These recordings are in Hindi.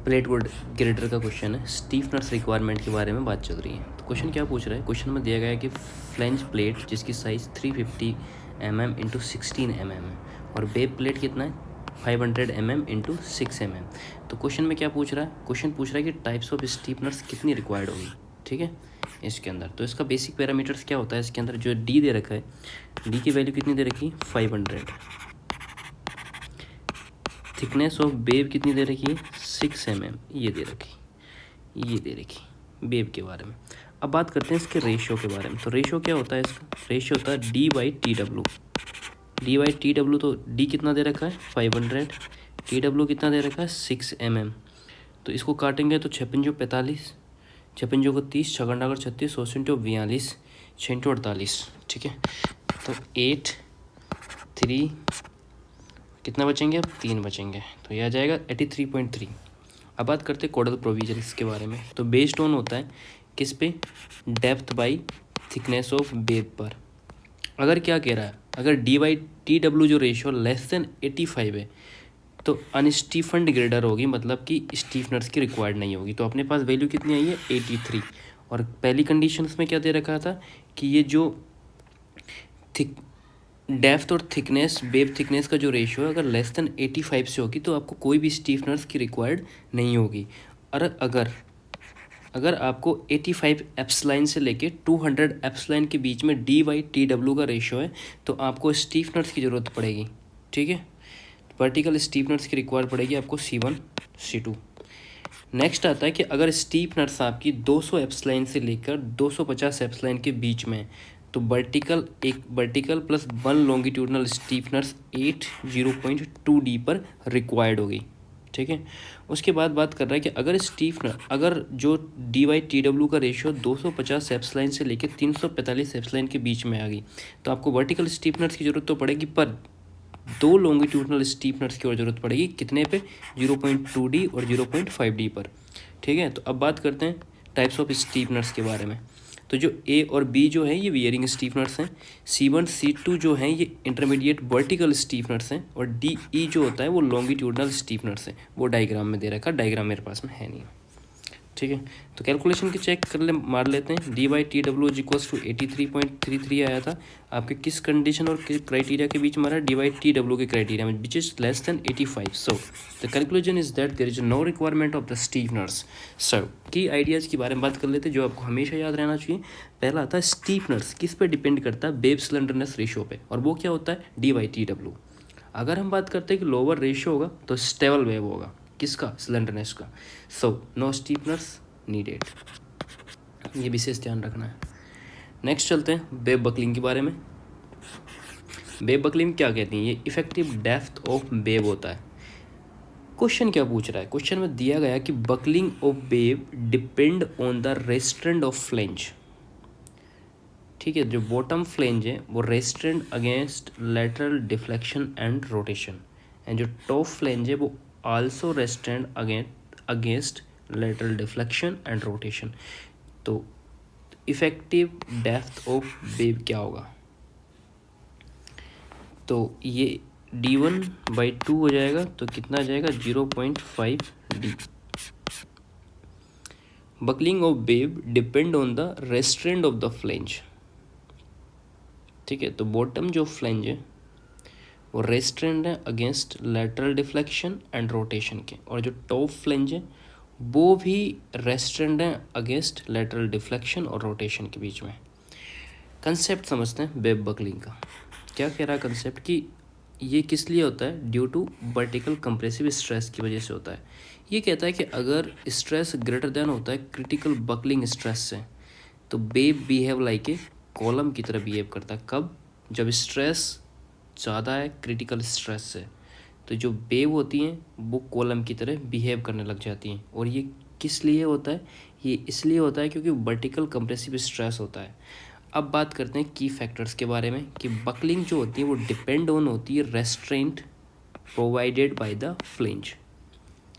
प्लेट वुड ग्रेटर का क्वेश्चन है, स्टीफनेस रिक्वायरमेंट के बारे में बात चल रही है। तो क्वेश्चन क्या पूछ रहा है, क्वेश्चन में दिया गया है कि फ्लेंज प्लेट जिसकी साइज़ 350 mm इंटू 16 mm है और बेब प्लेट कितना है 500 mm इंटू 6 mm। तो क्वेश्चन में क्या पूछ रहा है, क्वेश्चन पूछ रहा है कि टाइप्स ऑफ स्टीफनर्स कितनी रिक्वायर्ड होगी, ठीक है इसके अंदर। तो इसका बेसिक पैरामीटर्स क्या होता है, इसके अंदर जो डी दे रखा है, डी की वैल्यू कितनी दे रखी 500, थिकनेस ऑफ बेब कितनी दे रखी है 6 mm, ये दे रखी बेब के बारे में। अब बात करते हैं इसके रेशियो के बारे में। तो रेशियो क्या होता है, इसका रेशियो होता है D by T W. D by T W, तो डी कितना दे रखा है 500, टी डब्ल्यू कितना दे रखा है 6 mm। तो इसको काटेंगे तो 6×5 = 45, 6×5 = 30, 6×8 = 36, 100×42, 6×48, ठीक है। तो 8 3 कितना बचेंगे, अब 3 बचेंगे, तो यह आ जाएगा 83.3। अब बात करते हैं कोडल प्रोविजंस के बारे में। तो बेस्ड ऑन होता है किस पे, depth by thickness of web पर। अगर क्या कह रहा है, अगर डी बाई टी डब्ल्यू जो रेशियो लेस देन 85 है तो अनस्टीफन्ड ग्रेडर होगी, मतलब कि स्टीफनर्स की रिक्वायर्ड नहीं होगी। तो अपने पास वैल्यू कितनी आई है 83। और पहली कंडीशंस में क्या दे रखा था कि ये जो थिक डेप्थ और थिकनेस, बेब थिकनेस का जो रेशियो है अगर लेस देन 85 से होगी तो आपको कोई भी स्टीफनर्स की रिक्वायर्ड नहीं होगी। और अगर आपको 85 एप्सिलॉन से लेके 200 एप्सिलॉन के बीच में डी बाई टी डब्ल्यू का रेशियो है तो आपको स्टीफनर्स की ज़रूरत पड़ेगी, ठीक है। वर्टिकल स्टीफनर्स की रिक्वायर पड़ेगी आपको C1 C2। नेक्स्ट आता है कि अगर स्टीफनर्स आपकी 200 एप्सिलॉन से लेकर 250 एप्सिलॉन के बीच में, तो वर्टिकल प्लस 1 लॉन्गिट्यूडनल स्टीफनर्स 80.2D पर रिक्वायर्ड होगी, ठीक है। उसके बाद बात कर रहा है कि अगर जो डी बाई टी डब्ल्यू का रेशियो 250 एप्सिलॉन से लेकर 345 एप्सिलॉन के बीच में आ गई तो आपको वर्टिकल स्टीफनर्स की ज़रूरत तो पड़ेगी, पर 2 लॉन्गिट्यूडनल स्टीफनर्स की और ज़रूरत पड़ेगी कितने पे, 0.2D और 0.5D पर, ठीक है। तो अब बात करते हैं टाइप्स ऑफ स्टीफनर्स के बारे में। तो जो ए और बी जो है ये वियरिंग स्टीफनर्स हैं, C1 C2 जो हैं ये इंटरमीडिएट वर्टिकल स्टीफनर्स हैं, और डी ई जो होता है वो लॉन्गिट्यूडनल स्टीफनर्स हैं। वो डायग्राम में दे रखा, डायग्राम मेरे पास में है नहीं, ठीक है। तो कैलकुलेशन की चेक मार लेते हैं। डी बाई टी डब्ल्यू = 83.33 आया था आपके किस कंडीशन और किस क्राइटेरिया के बीच मारा, डी बाई टी डब्ल्यू के क्राइटेरिया में, which is less than 85। So the conclusion is that there is no requirement of the stiffeners. So की आइडियाज़ के बारे में बात कर लेते हैं जो आपको हमेशा याद रहना चाहिए। पहला आता है स्टीफनर्स किस पे डिपेंड करता है, बेब स्लेंडरनेस रेशियो पे, और वो क्या होता है डी बाई टी डब्ल्यू। अगर हम बात करते हैं कि लोअर रेशियो होगा तो स्टेबल वेब होगा, किसका, स्लेंडरनेस का। सो नो स्टीफनर्स नीडेड, ये विशेष ध्यान रखना है। नेक्स्ट चलते हैं बेब बकलिंग के बारे में। बेब बकलिंग क्या कहती हैं, ये इफेक्टिव डेप्थ ऑफ बेब होता है। क्वेश्चन क्या पूछ रहा है, क्वेश्चन में दिया गया कि buckling of web depend on the restraint of flange, ठीक है। जो बॉटम फ्लेंज है वो restraint against lateral deflection and rotation, and जो टॉप फ्लेंज है वो also restraint against lateral deflection and rotation. तो इफेक्टिव डेप्थ ऑफ बेब क्या होगा, तो ये D1/2 हो जाएगा, तो कितना आ जाएगा 0.5D। Buckling of web depend on the restraint of the flange, ठीक है। तो बॉटम जो फ्लेंज है वो रेस्ट्रेंट है against lateral deflection and rotation के, और जो टॉप फ्लेंज है वो भी रेस्ट्रेंट है अगेंस्ट लेटरल डिफ्लेक्शन और रोटेशन के बीच में। कंसेप्ट समझते हैं बेब बकलिंग का। क्या कह रहा है कंसेप्ट कि ये किस लिए होता है, due to vertical compressive stress की वजह से होता है। ये कहता है कि अगर स्ट्रेस ग्रेटर देन होता है क्रिटिकल बकलिंग स्ट्रेस से, तो web behave like a column की तरह बिहेव करता है। कब, जब स्ट्रेस ज़्यादा है क्रिटिकल स्ट्रेस से, तो जो बेब होती हैं वो कॉलम की तरह बिहेव करने लग जाती हैं। और ये किस लिए होता है, ये इसलिए होता है क्योंकि वर्टिकल कंप्रेसिव स्ट्रेस होता है। अब बात करते हैं की फैक्टर्स के बारे में कि बकलिंग जो होती है वो डिपेंड ऑन होती है restaurant provided by the flange.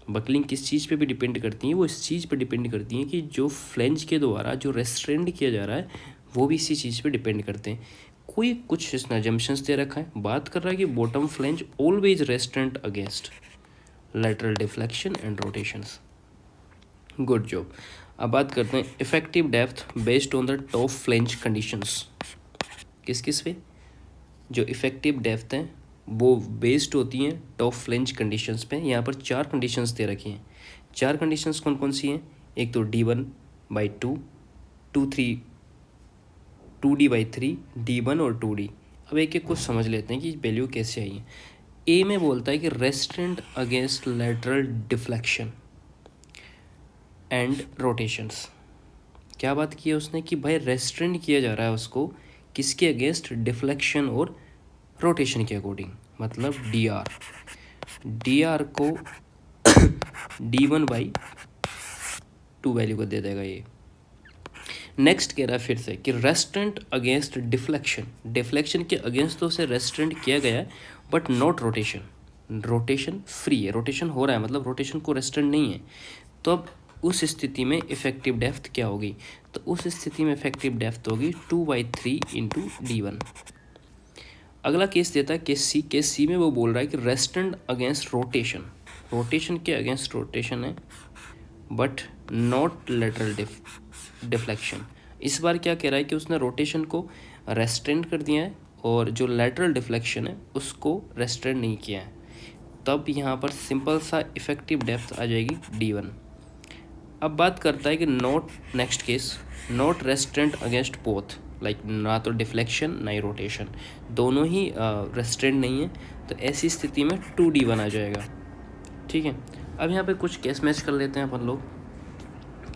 Buckling किस चीज़ पे भी डिपेंड करती है, वो इस चीज़ पे डिपेंड करती हैं कि जो फ्लेंज के द्वारा जो रेस्ट्रेंट किया जा रहा है वो भी इसी चीज़ पे डिपेंड करते हैं। कोई कुछ इसने अजम्पशंस दे रखा है, बात कर रहा है कि bottom flange always restaurant against lateral deflection and rotations. Good job. अब बात करते हैं effective depth based on the top flange conditions. किस किस पे? जो इफेक्टिव डेप्थ हैं वो बेस्ड होती हैं टॉप फ्लेंज कंडीशंस पे। यहाँ पर 4 कंडीशंस दे रखी हैं। 4 कंडीशंस कौन कौन सी हैं? एक तो D1/2, 2D/3, D1 और 2D। अब एक एक कुछ समझ लेते हैं कि वैल्यू कैसे आई है। ए में बोलता है कि restaurant against lateral deflection and rotations. क्या बात की है उसने कि भाई रेस्ट्रेंट किया जा रहा है उसको किसके अगेंस्ट? डिफ्लेक्शन और रोटेशन के अकॉर्डिंग, मतलब डी आर को D1/2 वैल्यू को दे देगा ये। नेक्स्ट कह रहा है फिर से कि रेस्ट्रेंट अगेंस्ट डिफ्लेक्शन, डिफ्लेक्शन के अगेंस्ट तो उसे रेस्ट्रेंट किया गया है but not rotation, rotation free है, रोटेशन हो रहा है मतलब रोटेशन को रेस्ट्रेंट नहीं है। तो अब उस स्थिति में इफेक्टिव डेप्थ क्या होगी? तो उस स्थिति में इफेक्टिव डेप्थ होगी 2/3 इंटू D1। अगला केस देता है केस सी में वो बोल रहा है कि रेस्ट्रेंट अगेंस्ट रोटेशन, रोटेशन के अगेंस्ट रोटेशन है बट नॉट लेटरल डिफ्लेक्शन। इस बार क्या कह रहा है कि उसने रोटेशन को रेस्ट्रेंट कर दिया है और जो लेटरल डिफ्लेक्शन है उसको रेस्ट्रेंट नहीं किया है। तब यहाँ पर सिंपल सा इफेक्टिव डेप्थ आ जाएगी D1। अब बात करता है कि next case not restaurant against both, like ना तो डिफ्लेक्शन ना ही रोटेशन, दोनों ही रेस्ट्रेंट नहीं है। तो ऐसी स्थिति में 2D1 आ जाएगा। ठीक है, अब यहाँ पे कुछ केस मैच कर लेते हैं अपन लोग।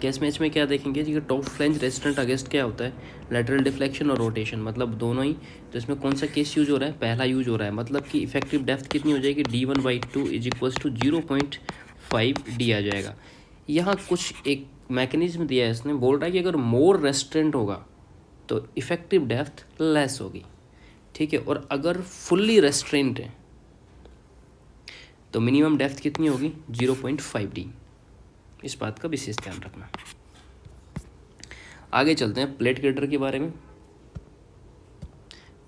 केस मैच में क्या देखेंगे कि टॉप फ्लेंज रेस्ट्रेंट अगेंस्ट क्या होता है? लेटरल डिफ्लेक्शन और रोटेशन, मतलब दोनों ही। तो इसमें कौन सा केस यूज हो रहा है? पहला यूज हो रहा है, मतलब कि इफेक्टिव डेप्थ कितनी हो जाएगी? D1/2 = 0.5D आ जाएगा। यहाँ कुछ एक मैकेनिज्म दिया है इसने, बोल रहा है कि अगर मोर रेस्ट्रेंट होगा तो इफेक्टिव डेप्थ लेस होगी। ठीक है, और अगर फुल्ली रेस्ट्रेंट है तो मिनिमम डेप्थ कितनी होगी? 0.5D। इस बात का विशेष ध्यान रखना। आगे चलते हैं प्लेट ग्रेडर के बारे में।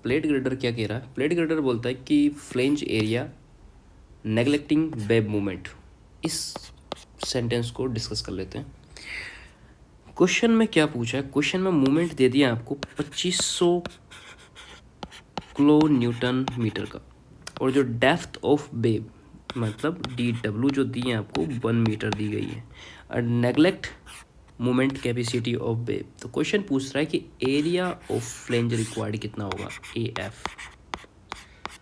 प्लेट ग्रेडर क्या कह रहा है? प्लेट ग्रेडर बोलता है कि flange area neglecting web movement. इस सेंटेंस को डिस्कस कर लेते हैं। क्वेश्चन में क्या पूछा है? क्वेश्चन में मूवमेंट दे दिया आपको 2500 किलो न्यूटन मीटर का, और जो डेप्थ ऑफ वेब मतलब DW जो दी है आपको 1 मीटर दी गई है, और neglect moment capacity of wave. तो क्वेश्चन पूछ रहा है कि एरिया ऑफ फ्लेंज रिक्वायर्ड कितना होगा? AF,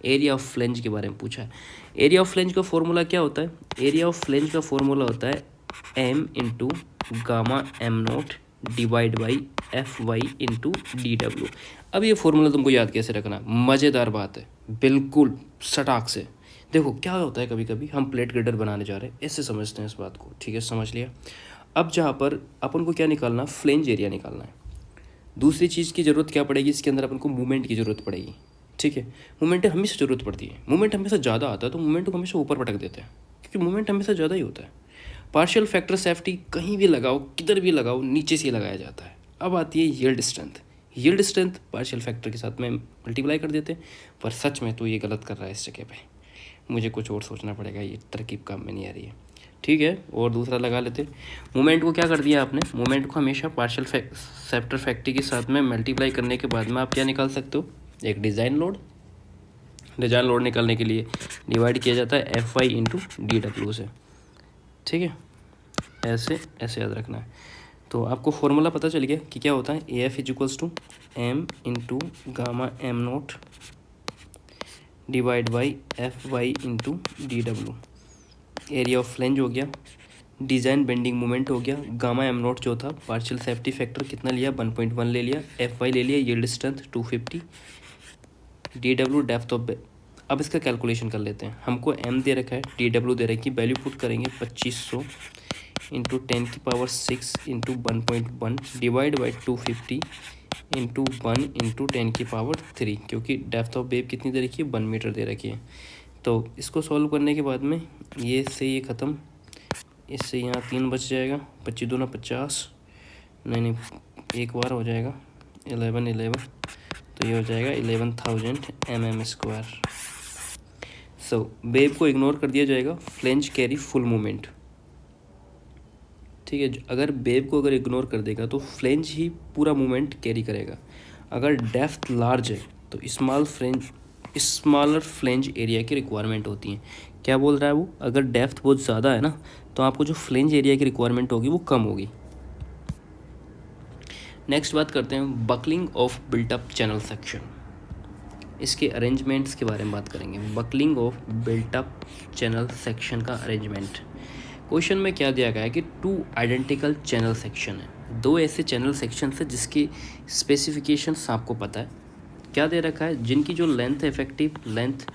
एरिया ऑफ फ्लेंज के बारे में पूछा है। एरिया ऑफ फ्लेंज का फॉर्मूला क्या होता है? एरिया ऑफ फ्लेंज का फॉर्मूला होता है M × Γ/m0 / Fy × DW। अब ये फॉर्मूला तुमको याद कैसे रखना? मज़ेदार बात है, बिल्कुल सटाक से। देखो क्या होता है, कभी कभी हम प्लेट ग्रेडर बनाने जा रहे हैं, ऐसे समझते हैं इस बात को। ठीक है, समझ लिया। अब जहाँ पर अपन को क्या निकालना? फ्लेंज एरिया निकालना है। दूसरी चीज़ की ज़रूरत क्या पड़ेगी इसके अंदर? अपन को मूवमेंट की ज़रूरत पड़ेगी। ठीक है, मूवमेंट की हमेशा ज़रूरत पड़ती है। मूवमेंट हमेशा ज़्यादा आता है तो मूवमेंट को हमेशा ऊपर पटक देते हैं, क्योंकि मूवमेंट हमेशा ज़्यादा ही होता है। पार्शियल फैक्टर सेफ्टी कहीं भी लगाओ, किधर भी लगाओ, नीचे से लगाया जाता है। अब आती है yield strength. Yield strength partial factor के साथ में मल्टीप्लाई कर देते हैं, पर सच में तो ये गलत कर रहा है इस जगह पे। मुझे कुछ और सोचना पड़ेगा, ये तरकीब काम में नहीं आ रही है। ठीक है, और दूसरा लगा लेते। मूवमेंट को क्या कर दिया आपने? मूवमेंट को हमेशा पार्शियल फैक्टर फैक्टर के साथ में मल्टीप्लाई करने के बाद में आप क्या निकाल सकते हो? एक डिज़ाइन लोड। डिज़ाइन लोड निकालने के लिए डिवाइड किया जाता है Fy × DW से। ठीक है, ऐसे ऐसे याद रखना है। तो आपको फॉर्मूला पता चल गया कि क्या होता है? AF = M × Γ/m0 / Fy × DW। Area of flange हो गया, डिज़ाइन बेंडिंग मोमेंट हो गया, Γ/m0 जो था पार्शियल सेफ्टी फैक्टर कितना लिया? 1.1 ले लिया, Fy ले लिया, yield strength 250, DW depth of. अब इसका कैलकुलेशन कर लेते हैं। हमको M दे रखा है, DW दे रखी, वैल्यू पुट करेंगे 2500 × 10⁶ × 1.1 डिवाइड बाई 250 × 1 × 10⁻3, क्योंकि डेप्थ ऑफ वेव कितनी दे रखी है? 1 मीटर दे रखी है। तो इसको सॉल्व करने के बाद में ये से ये ख़त्म, इससे यहाँ 3 बच जाएगा, 25 दूना 50, नहीं एक बार हो जाएगा 11, तो ये हो जाएगा 11,000 mm²। सो वेव को इग्नोर कर दिया जाएगा। Flange carry full movement. ठीक है। अगर वेव को अगर इग्नोर कर देगा तो फ्लेंज ही पूरा मूवमेंट कैरी करेगा। अगर डेप्थ लार्ज है तो स्मॉलर फ्लेंज एरिया की रिक्वायरमेंट होती है। क्या बोल रहा है वो, अगर डेप्थ बहुत ज़्यादा है ना तो आपको जो फ्लेंज एरिया की रिक्वायरमेंट होगी वो कम होगी। नेक्स्ट बात करते हैं buckling of built up channel section. इसके अरेंजमेंट्स के बारे में बात करेंगे। Buckling of built up channel section का अरेंजमेंट। क्वेश्चन में क्या दिया गया है कि 2 आइडेंटिकल चैनल सेक्शन है, 2 ऐसे चैनल सेक्शन है जिसकी स्पेसिफिकेशंस आपको पता है। क्या दे रखा है, जिनकी जो लेंथ इफेक्टिव लेंथ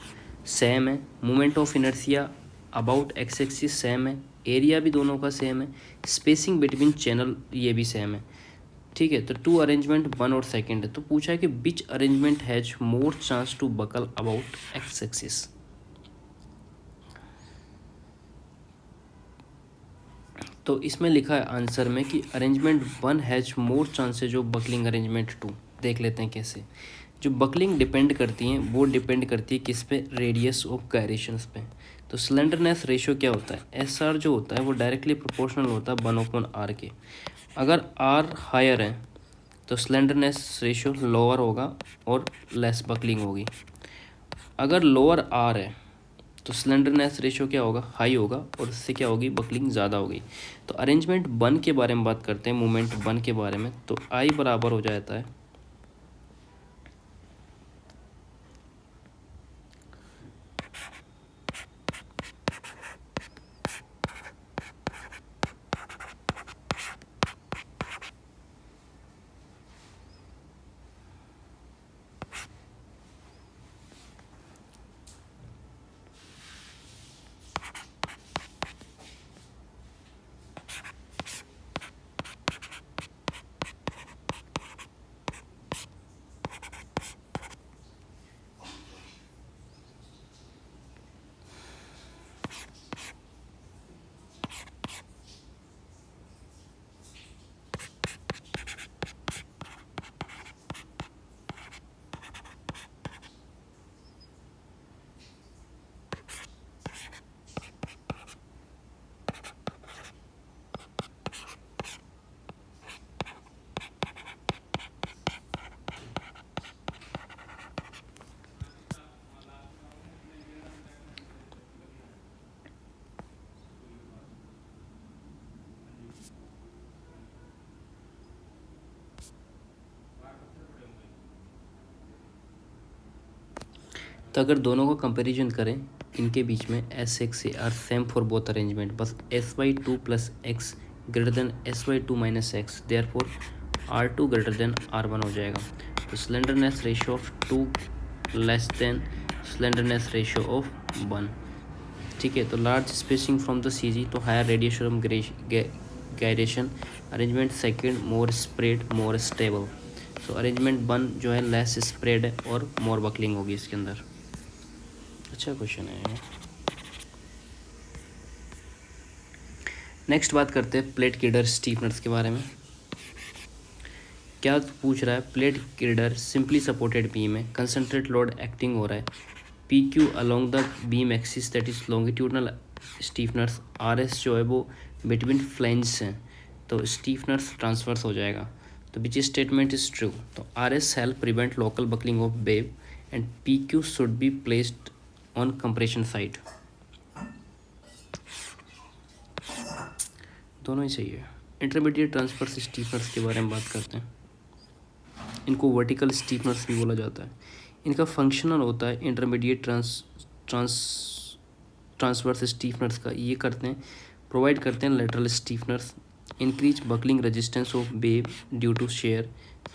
सेम है, moment of inertia about X axis same है, एरिया भी दोनों का सेम है, स्पेसिंग बिटवीन चैनल ये भी सेम है। ठीक है, तो 2 अरेंजमेंट 1 और सेकंड है। तो पूछा है कि which arrangement has more chance to buckle about X axis. तो इसमें लिखा है आंसर में कि arrangement 1 has more chances of buckling arrangement 2। देख लेते हैं कैसे। जो बकलिंग डिपेंड करती हैं वो डिपेंड करती है किस पे, रेडियस ऑफ गायरेशंस पे। तो स्लेंडरनेस रेशियो क्या होता है, एस आर जो होता है वो डायरेक्टली प्रोपोर्शनल होता है 1/r के। अगर आर हायर है तो स्लेंडरनेस रेशियो लोअर होगा और लेस बकलिंग होगी। अगर लोअर आर है तो स्लेंडरनेस रेशियो क्या होगा, हाई होगा, और उससे क्या होगी, बकलिंग ज़्यादा होगी। तो अरेंजमेंट 1 के बारे में बात करते हैं, मूवमेंट 1 के बारे में। तो आई बराबर हो जाता है तो अगर दोनों का कंपैरिजन करें इनके बीच में एस एक्स से are same for both arrangement, बस s/2 plus X greater than s/2 minus X, therefore r2 greater than r1 हो जाएगा। तो slenderness ratio of 2 less than slenderness ratio of 1। ठीक है, तो large spacing from the CG तो higher radiation gyration, arrangement second more spread more stable. तो अरेंजमेंट 1 जो है लेस स्प्रेड है और मोर बकलिंग होगी इसके अंदर। अच्छा क्वेश्चन है। नेक्स्ट बात करते हैं प्लेट गिर्डर स्टीफनर्स के बारे में। क्या पूछ रहा है, plate girder simply supported beam है, कंसंट्रेट लोड एक्टिंग हो रहा है, PQ along the beam axis that is longitudinal stiffeners, RS जो है वो बिटवीन फ्लैंजेस हैं, तो स्टीफनर्स ट्रांसफर्स हो जाएगा। तो विच स्टेटमेंट इज ट्रू, तो RS help prevent local buckling of wave and PQ should be placed on compression side. दोनों ही सही है। इंटरमीडिएट ट्रांसफर्स स्टीफनर्स के बारे में बात करते हैं। इनको वर्टिकल स्टीफनर्स भी बोला जाता है। इनका फंक्शनल होता है इंटरमीडिएट ट्रांसवर्स स्टीफनर्स का। ये करते हैं, प्रोवाइड करते हैं lateral stiffeners, increase buckling resistance of web due to shear,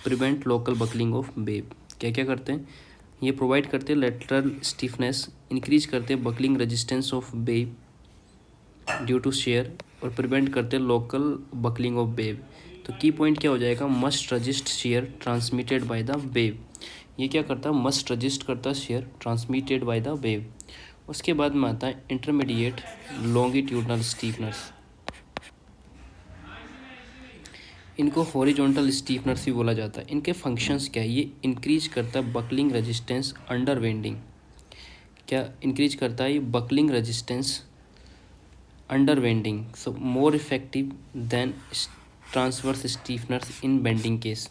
prevent local buckling of web. क्या क्या करते हैं, ये प्रोवाइड करते हैं लेटरल स्टीफनेस, इंक्रीज करते हैं buckling resistance of web due to shear, और प्रिवेंट करते हैं लोकल बकलिंग ऑफ वेव। तो की पॉइंट क्या हो जाएगा, must resist share transmitted by the wave. ये क्या करता है, मस्ट रजिस्ट करता है share transmitted by the wave. उसके बाद में आता है इंटरमीडिएट लॉन्गिट्यूडनल स्टीफनर्स। इनको हॉरिजॉन्टल स्टीफनर्स भी बोला जाता है। इनके फंक्शंस क्या है, ये इंक्रीज करता है बकलिंग रेजिस्टेंस अंडर वेंडिंग। क्या इंक्रीज करता है, ये बकलिंग रेजिस्टेंस अंडर बेंडिंग, सो मोर इफेक्टिव देन ट्रांसवर्स स्टीफनर्स इन बेंडिंग केस।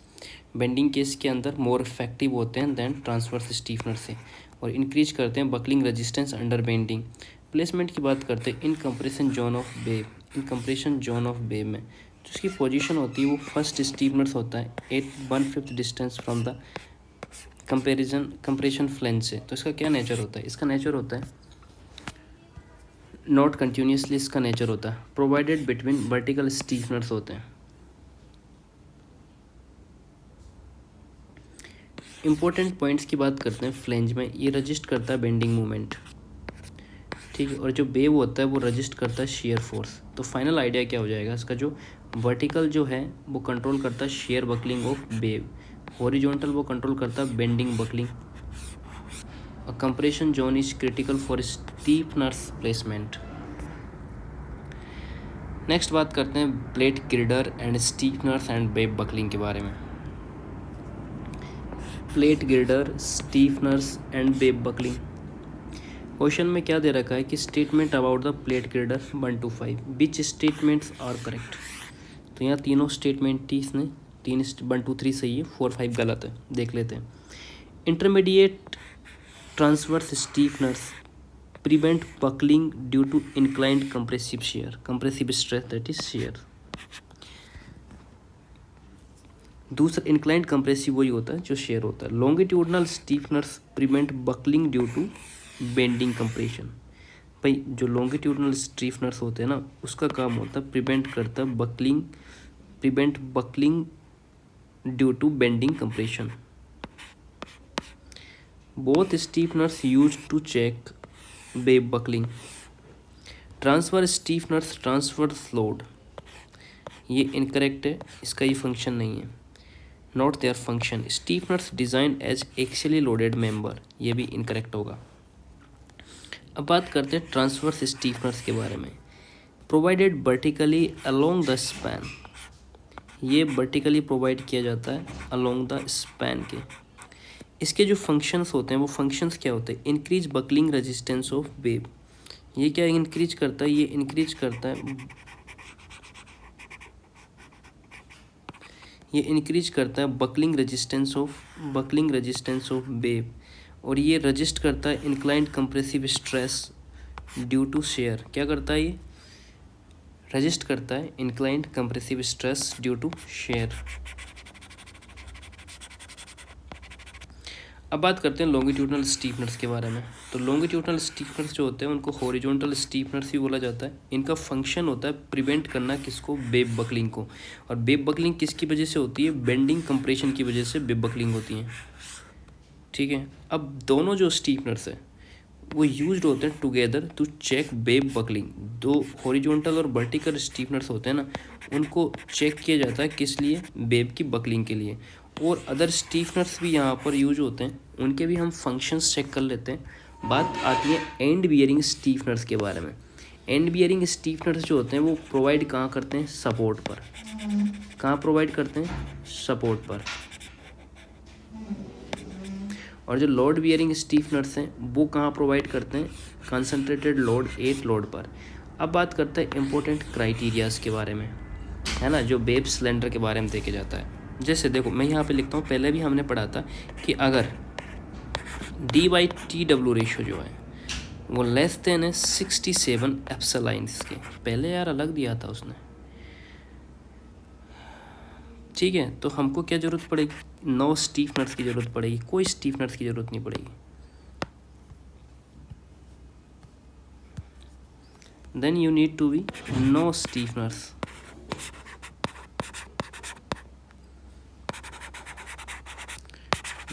बेंडिंग केस के अंदर मोर इफेक्टिव होते हैं देन ट्रांसवर्स स्टीफनर से, और इंक्रीज करते हैं buckling resistance under bending. Placement की बात करते हैं इन compression zone of wave. In compression zone of wave में जो उसकी पोजीशन होती है वो फर्स्ट स्टीफनर्स होता है at 1/5 distance from the compression flange से। तो इसका क्या नेचर होता है? इसका नेचर होता है नॉट कंटिन्यूसली, इसका नेचर होता है प्रोवाइडेड बिटवीन वर्टिकल स्टीफनर्स होते हैं। इंपॉर्टेंट पॉइंट्स की बात करते हैं फ्लेंज में, ये रजिस्ट करता है बेंडिंग मूवमेंट, ठीक है, और जो वेव होता है वो रजिस्ट करता है शेयर फोर्स। तो फाइनल आइडिया क्या हो जाएगा इसका, जो वर्टिकल जो है वो कंट्रोल करता है shear buckling of web, horizontal वो कंट्रोल करता है bending buckling. A compression zone is critical for steepness placement. Next बात करते हैं plate girder and stiffeners and web buckling के बारे में। Plate girder, stiffeners and web buckling. Question में क्या दे रखा है कि statement about the plate girder 1 to 5 which statements are correct. तो यहाँ तीनों स्टेटमेंट थी, इसने 1 2 3 सही है, 4 5 गलत है। देख लेते हैं। Intermediate transverse stiffeners prevent buckling due to inclined compressive stress, that is shear। दूसरा inclined compressive वही होता है जो shear होता है। longitudinal stiffeners prevent buckling due to bending compression। भाई जो longitudinal stiffeners होते हैं ना उसका काम होता है prevent करता है buckling due to bending compression। Both stiffeners used to check wave buckling। Transverse stiffeners transverse load, ये इनकरेक्ट है, इसका ये फंक्शन नहीं है, not their function. Stiffeners design as axially loaded member, ये भी इनकरेक्ट होगा। अब बात करते हैं ट्रांसवर्स स्टीफनर्स के बारे में। Provided vertically along the span, ये वर्टिकली प्रोवाइड किया जाता है अलोंग द स्पैन के। इसके जो फंक्शंस होते हैं वो फंक्शंस क्या होते हैं? Increase buckling resistance of wave, ये क्या इंक्रीज करता है? ये इंक्रीज करता है, ये इंक्रीज करता है बकलिंग रेजिस्टेंस ऑफ वेव, और ये रजिस्ट करता है inclined compressive stress due to shear. क्या करता है? ये रजिस्ट करता है inclined compressive stress due to shear. अब बात करते हैं लॉन्गिट्यूडनल स्टीफनर्स के बारे में। तो लॉन्गिट्यूडनल स्टीफनर्स जो होते हैं उनको हॉरिजॉन्टल स्टीफनर्स भी बोला जाता है। इनका फंक्शन होता है प्रिवेंट करना किसको? वेव बकलिंग को। और वेव बकलिंग किसकी वजह से होती है? बेंडिंग कंप्रेशन की वजह से वेव बकलिंग होती है, ठीक है। अब दोनों जो स्टीफनर्स है वो यूज्ड होते हैं together to check web buckling. दो हॉरिजॉन्टल और वर्टिकल स्टीफनर्स होते हैं ना, उनको चेक किया जाता है किस लिए? वेव की बकलिंग के लिए। और अदर स्टीफनर्स भी यहाँ पर यूज होते हैं, उनके भी हम फंक्शंस चेक कर लेते हैं। बात आती है एंड बियरिंग स्टीफनर्स के बारे में। एंड बियरिंग स्टीफनर्स जो होते हैं वो प्रोवाइड कहाँ करते हैं? सपोर्ट पर। कहाँ प्रोवाइड करते हैं? सपोर्ट पर। और जो लोड बियरिंग स्टीफनर्स हैं वो कहाँ प्रोवाइड करते हैं? कंसंट्रेटेड लोड 8 लोड पर। अब बात करते हैं इंपॉर्टेंट क्राइटेरियाज के बारे में, है ना, जो वेव सिलेंडर के बारे में देखे जाता है। जैसे देखो मैं यहाँ पे लिखता हूँ, पहले भी हमने पढ़ा था कि अगर D/TW रेशियो जो है वो लेस देन है 67 एप्सिलॉन्स के। पहले यार अलग दिया था उसने, ठीक है। तो हमको क्या ज़रूरत पड़ेगी? 9 स्टीफनर्स की ज़रूरत पड़ेगी, कोई स्टीफनर्स की ज़रूरत नहीं पड़ेगी। Then you need to be 9 stiffeners.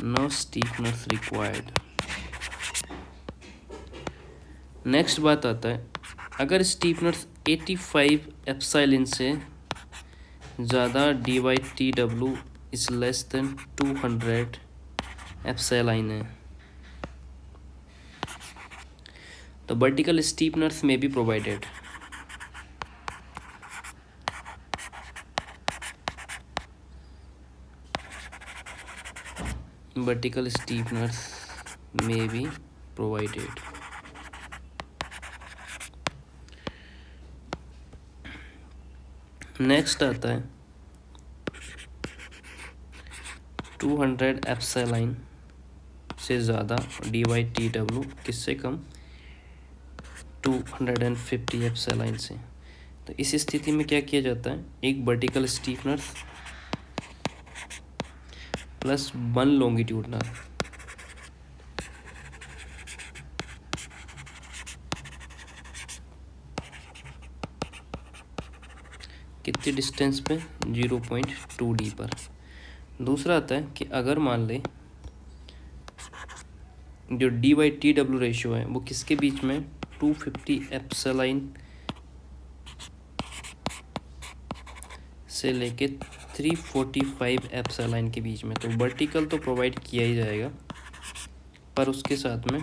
No stiffness required। Next बात आता है, अगर स्टीफनर्स 85 एप्सिलॉन से ज़्यादा D/TW is less then 200 epsilon है तो वर्टिकल स्टीफनर्स में be provided. vertical stiffeners may be provided। Next आता है 200 एप्सिलॉन से ज़्यादा, डी बाई टी डब्ल्यू किससे कम, 250 एप्सिलॉन से। तो इस स्थिति में क्या किया जाता है, एक वर्टिकल स्टीफनर प्लस 1 लॉन्गिट्यूडनल, कितनी डिस्टेंस पे, 0.2 डी पर। दूसरा आता है कि अगर मान ले जो D by T W ratio है वो किसके बीच में, 250 एप्सिलॉन से लेके 345 एप्सिलॉन के बीच में। तो वर्टिकल तो प्रोवाइड किया ही जाएगा, पर उसके साथ में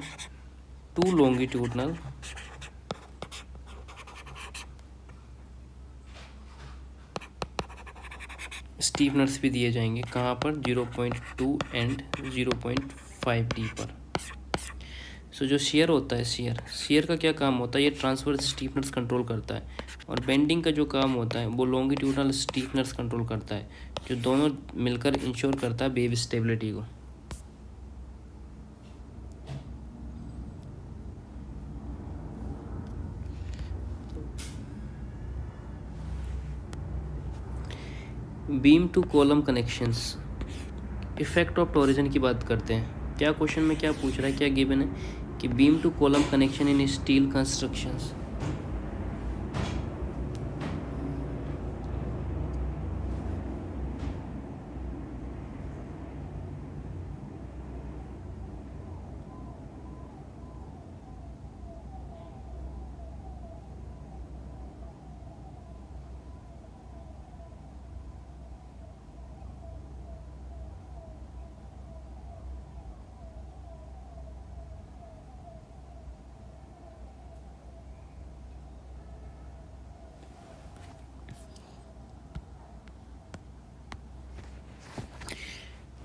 2 लॉन्गिट्यूडनल स्टीफनर्स भी दिए जाएंगे। कहाँ पर, 0.2 एंड 0.5 डी पर। सो जो शेयर होता है, शेयर का क्या काम होता है, ये ट्रांसवर्स स्टीफनर्स कंट्रोल करता है, और बेंडिंग का जो काम होता है वो लॉन्गिट्यूडनल स्टीफनर्स कंट्रोल करता है, जो दोनों मिलकर इंश्योर करता है वेव स्टेबिलिटी को। Beam to column connections, effect of torsion की बात करते हैं। क्या क्वेश्चन में क्या पूछ रहा है, क्या गिवन है कि beam to column connection in steel constructions.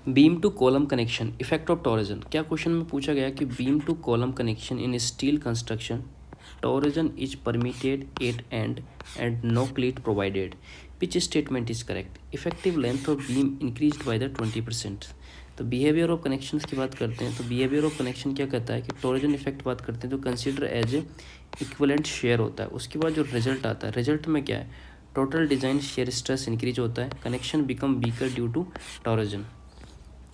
Beam to column connection, effect of torsion. क्या क्वेश्चन में पूछा गया कि beam to column connection in steel construction, torsion is permitted at end no cleat provided, which statement is correct. Effective length of beam increased by the 20%। तो बिहेवियर ऑफ कनेक्शंस की बात करते हैं, तो बिहेवियर ऑफ कनेक्शन क्या कहता है कि टॉरिजन इफेक्ट बात करते हैं तो consider as a equivalent shear होता है। उसके बाद जो रिजल्ट आता है, रिजल्ट में क्या है, total design shear stress increase होता है, connection become weaker due to torsion.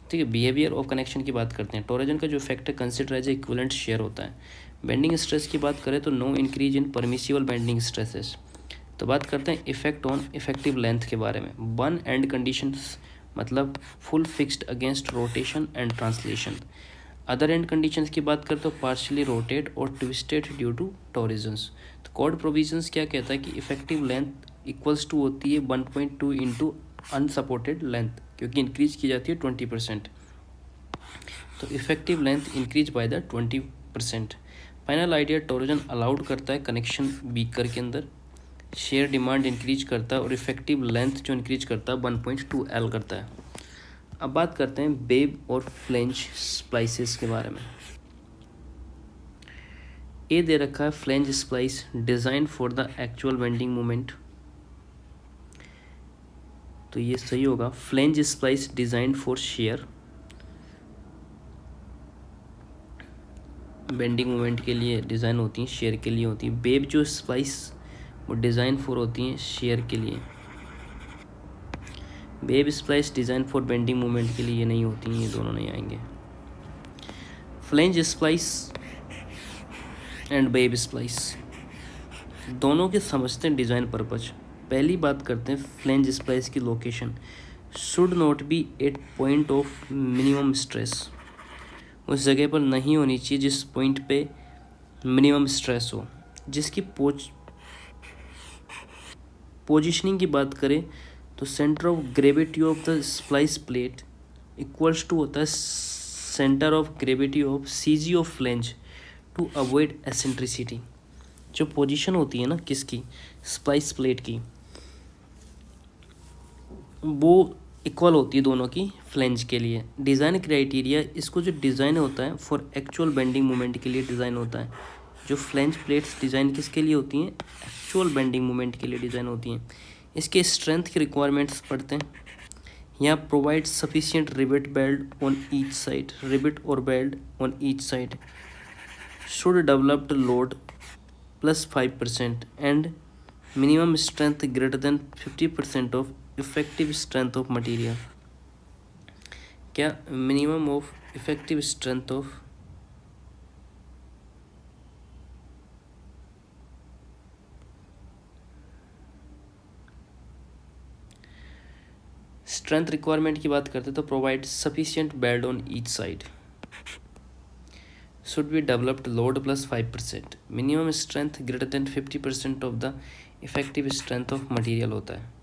ठीक है, बिहेवियर ऑफ कनेक्शन की बात करते हैं, टॉरिजन का जो इफेक्ट है कंसिडर एज इक्विवेलेंट शेयर होता है। बेंडिंग स्ट्रेस की बात करें तो no increase in permissible bending stresses. तो बात करते हैं इफेक्ट ऑन इफेक्टिव लेंथ के बारे में। वन एंड कंडीशंस मतलब full fixed against rotation and translation. Other and conditions की बात करें तो पार्शियली रोटेट और ट्विस्टेड ड्यू टू टॉरिजन्स। तो कोड प्रोविजंस क्या कहता है कि इफेक्टिव लेंथ इक्वल्स टू होती है 1.2 इंटू अनसपोर्टेड लेंथ, क्योंकि इंक्रीज की जाती है 20%। तो effective length increase by the 20%। Final idea, torsion allowed करता है कनेक्शन बीकर के अंदर, शेयर डिमांड इंक्रीज करता है, और इफेक्टिव लेंथ जो इंक्रीज करता है 1.2 L करता है। अब बात करते हैं बेब और फ्लेंज स्प्लाइसेस के बारे में। ए दे रखा है flange splice design for the actual bending moment, तो ये सही होगा। Flange splice design for share, bending moment के लिए डिज़ाइन होती हैं, शेयर के लिए होती है। बेब जो स्प्लाइस वो डिज़ाइन फॉर होती हैं शेयर के लिए। Web splice design for bending moment के लिए ये नहीं होती हैं, ये दोनों नहीं आएंगे। Flange splice and web splice दोनों के समझते हैं डिज़ाइन पर्पज। पहली बात करते हैं फ्लेंज स्प्लाइस की location should not be at point of minimum stress, उस जगह पर नहीं होनी चाहिए जिस पॉइंट पे मिनिमम स्ट्रेस हो। जिसकी पोजिशनिंग की बात करें तो centre of gravity of the splice plate equals to होता है centre of gravity of CG of flange to avoid eccentricity. जो पोजीशन होती है ना किसकी, स्प्लाइस प्लेट की, वो इक्वल होती है दोनों की फ्लेंज के लिए। डिज़ाइन क्राइटेरिया, इसको जो डिज़ाइन होता है फॉर एक्चुअल बेंडिंग मोमेंट के लिए डिज़ाइन होता है। जो फ्लेंज प्लेट्स डिज़ाइन किसके लिए होती हैं, एक्चुअल बेंडिंग मोमेंट के लिए डिज़ाइन होती हैं। इसके स्ट्रेंथ की रिक्वायरमेंट्स पढ़ते हैं। यहाँ provide sufficient rivet bolt on each side, rivet और bolt on each side should developed load +5% and minimum strength greater than 50% of effective strength of material. क्या minimum of effective strength of strength requirement की बात करते हैं तो provide sufficient bolt on each side, should be developed load +5%, minimum strength greater than 50% of the effective strength of material होता है।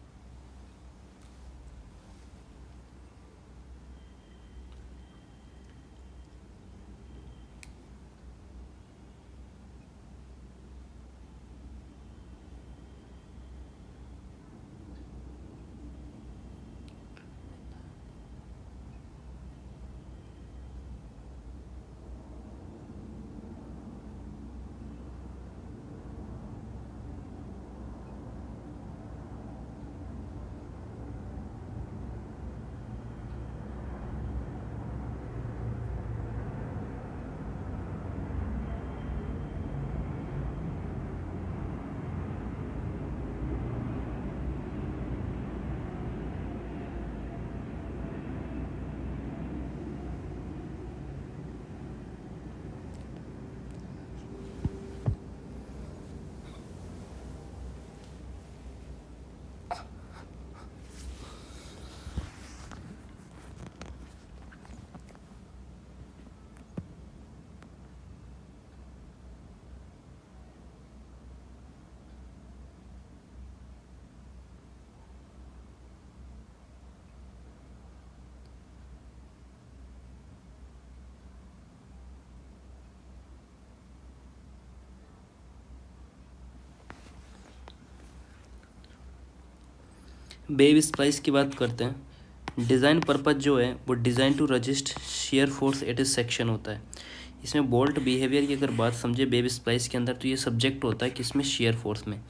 बेब स्प्लाइस की बात करते हैं। डिज़ाइन पर्पज जो है वो design to resist shear force at a section होता है। इसमें बोल्ट बिहेवियर की अगर बात समझे बेब स्प्लाइस के अंदर तो ये सब्जेक्ट होता है किसमें, शेयर फोर्स में।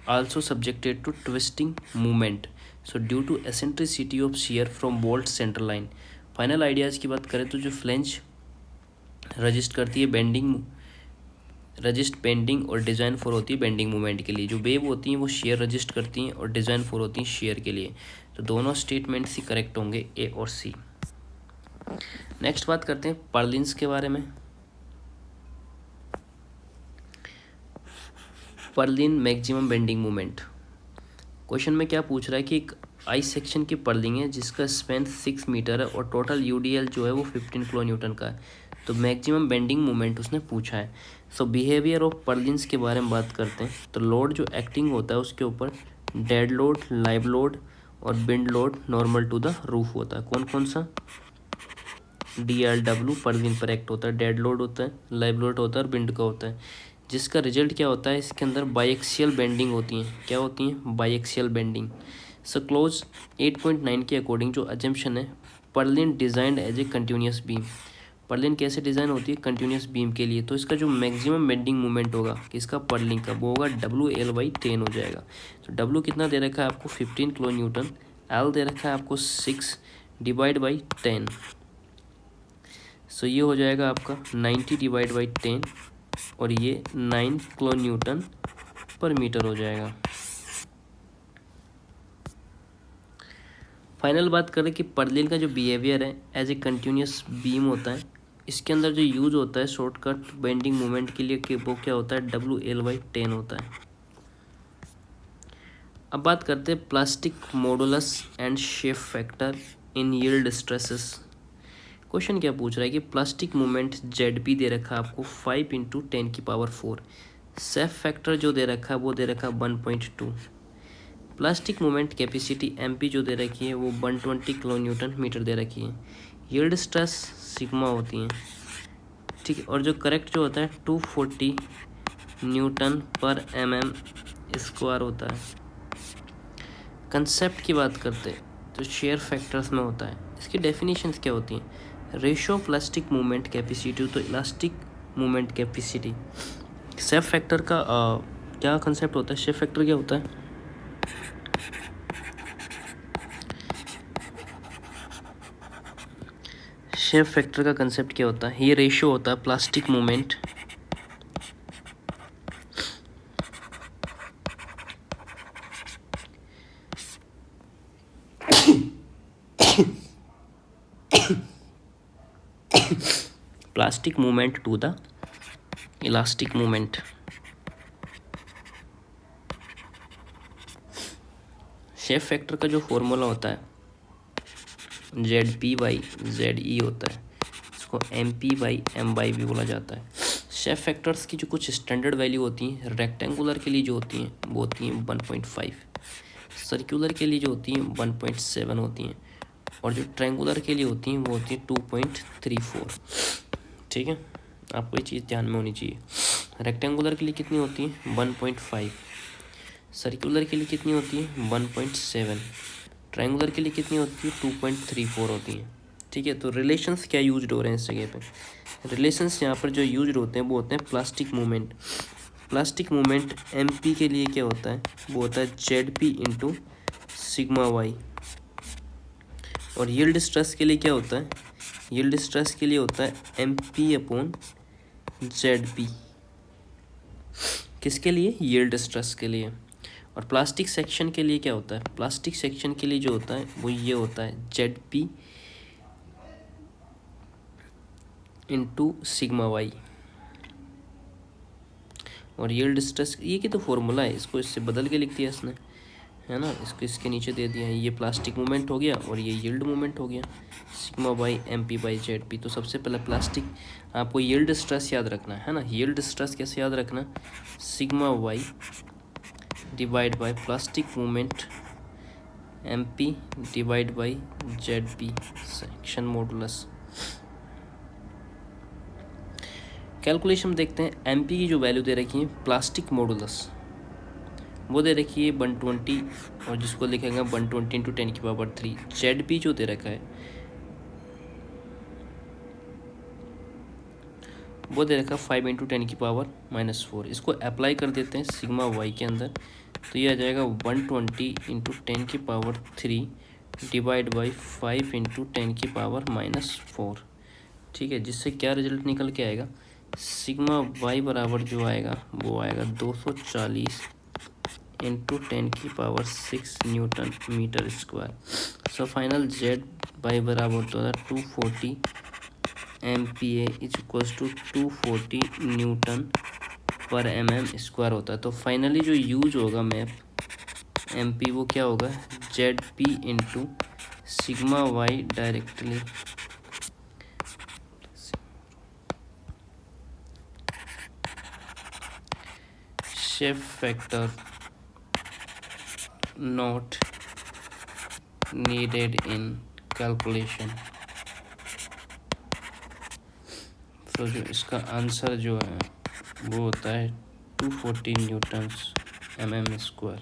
Also subjected to twisting movement, so due to eccentricity of shear from bolt centre line. Final ideas की बात करें तो जो फ्लेंज रजिस्ट करती है बेंडिंग, रजिस्ट बेंडिंग और डिज़ाइन फोर होती है बेंडिंग मूवमेंट के लिए। जो वेव होती हैं वो शेयर रजिस्ट करती हैं और डिज़ाइन फोर होती हैं शेयर के लिए। तो दोनों स्टेटमेंट्स ही करेक्ट होंगे, ए और सी। नेक्स्ट बात करते हैं पर्लिन्स के बारे में। Perlin maximum bending movement. Question में क्या पूछ रहा है कि एक आई सेक्शन की पर्लिंग है जिसका स्पैन 6 मीटर है और टोटल यूडीएल जो है वो 15 किलो न्यूटन का है। तो मैक्सिमम बेंडिंग मोमेंट उसने पूछा है। सो बिहेवियर ऑफ पर्लिन्स के बारे में बात करते हैं। तो लोड जो एक्टिंग होता है उसके ऊपर डेड लोड, लाइव लोड और wind load normal to the roof होता है। कौन कौन सा? DLW पर्लिन पर एक्ट होता है, डेड लोड होता है, लाइव लोड होता है और बिंड का होता है। जिसका रिजल्ट क्या होता है, इसके अंदर बाइएक्सियल बेंडिंग होती है। क्या होती है? बाइएक्सियल बेंडिंग। सो क्लोज 8.9 के अकॉर्डिंग जो अजम्पशन है, purlin designed as a continuous beam. Purlin कैसे डिज़ाइन होती है? कंटिन्यूस बीम के लिए। तो इसका जो मैक्सिमम बेंडिंग मोमेंट होगा किसका? पर्लिन का, वो होगा WL/10 हो जाएगा। तो W कितना दे रखा है आपको? 15 किलो न्यूटन। L दे रखा है आपको 6 / 10। सो ये हो जाएगा आपका 90 / 10 और ये 9 किलो न्यूटन पर मीटर हो जाएगा। फाइनल बात करें कि पर्लिन का जो बिहेवियर है एज ए कंटिन्यूस बीम होता है। इसके अंदर जो यूज होता है शॉर्टकट बेंडिंग मोमेंट के लिए कि वो क्या होता है? WL/10 होता है। अब बात करते हैं plastic modulus and shape factor in yield stresses. Question क्या पूछ रहा है कि प्लास्टिक मोमेंट ZP दे रखा है आपको 5 × 10⁴। शेप फैक्टर जो दे रखा है वो दे रखा है 1.2। प्लास्टिक मोमेंट कैपेसिटी MP जो दे रखी है वो 120 किलो न्यूटन मीटर दे रखी है। यील्ड स्ट्रेस सिग्मा होती हैं, ठीक है। और जो करेक्ट जो होता है 240 Nm/mm² होता है। कंसेप्ट की बात करते हैं तो शेयर फैक्टर्स में होता है। इसकी डेफिनेशंस क्या होती हैं? Ratio of plastic movement capacity तो elastic movement capacity. Shape factor का क्या कंसेप्ट होता है? शेप फैक्टर क्या होता है? शेप फैक्टर का कंसेप्ट क्या होता है? ये रेशियो होता है plastic movement to the elastic movement. Shape factor का जो फॉर्मूला होता है ZP/ZE होता है, इसको MP/MY भी बोला जाता है। शेप फैक्टर्स की जो कुछ स्टैंडर्ड वैल्यू होती हैं, रेक्टेंगुलर के लिए जो होती हैं वो होती हैं 1.5, सर्कुलर के लिए जो होती हैं 1.7 होती हैं, और जो ट्रायंगुलर के लिए होती हैं वो होती हैं 2.34। ठीक है, आपको ये चीज़ ध्यान में होनी चाहिए। रेक्टेंगुलर के लिए कितनी होती है? 1.5, सर्कुलर के लिए कितनी होती है? 1.7, ट्रायंगुलर के लिए कितनी होती है? 2.34 होती हैं। ठीक है, तो रिलेशंस क्या यूज हो रहे हैं इस जगह पे? रिलेशंस यहाँ पर जो यूज होते हैं वो होते हैं plastic movement. Plastic movement MP के लिए क्या होता है? वो होता है ZP इंटू सिग्मा वाई। और यील्ड स्ट्रेस के लिए क्या होता है? यील्ड स्ट्रेस के लिए होता है MP/ZP। किसके लिए? यील्ड स्ट्रेस के लिए। और प्लास्टिक सेक्शन के लिए क्या होता है? प्लास्टिक सेक्शन के लिए जो होता है वो ये होता है ZP इंटू सिग्मा वाई। और यील्ड स्ट्रेस ये की तो फॉर्मूला है, इसको इससे बदल के लिख दिया इसने, है ना, इसको इसके नीचे दे दिया है। ये प्लास्टिक मूवमेंट हो गया और ये यील्ड मूवमेंट हो गया, सिग्मा बाई MP/ZP। तो सबसे पहले प्लास्टिक आपको यील्ड स्ट्रेस याद रखना है ना। यील्ड स्ट्रेस कैसे याद रखना? Sigma Y divide by plastic movement MP divide by ZP section modulus. Calculation देखते हैं। MP की जो वैल्यू दे रखी है प्लास्टिक मॉडुलस वो दे रखी है 120, और जिसको लिखेंगे 120 इंटू 10⁻³ ZP जो दे रखा है वो दे रखा है 5 इंटू 10⁻⁻4। इसको अप्लाई कर देते हैं सिग्मा वाई के अंदर, तो ये आ जाएगा 120 इंटू 10⁻³ डिवाइड बाई 5 इंटू 10⁻⁻4। ठीक है, जिससे क्या रिजल्ट निकल के आएगा? सिग्मा वाई बराबर जो आएगा वो आएगा 240 into 10⁻6 newton metre square. So final Z Y बराबर तो 240 MPa is equals to 240 newton per mm square होता है। तो फाइनली जो यूज होगा मैप MP वो क्या होगा? ZP into sigma Y directly shape factor not needed in calculation। तो जो इसका आंसर जो है वो होता है 240 न्यूटन mm स्क्वायर।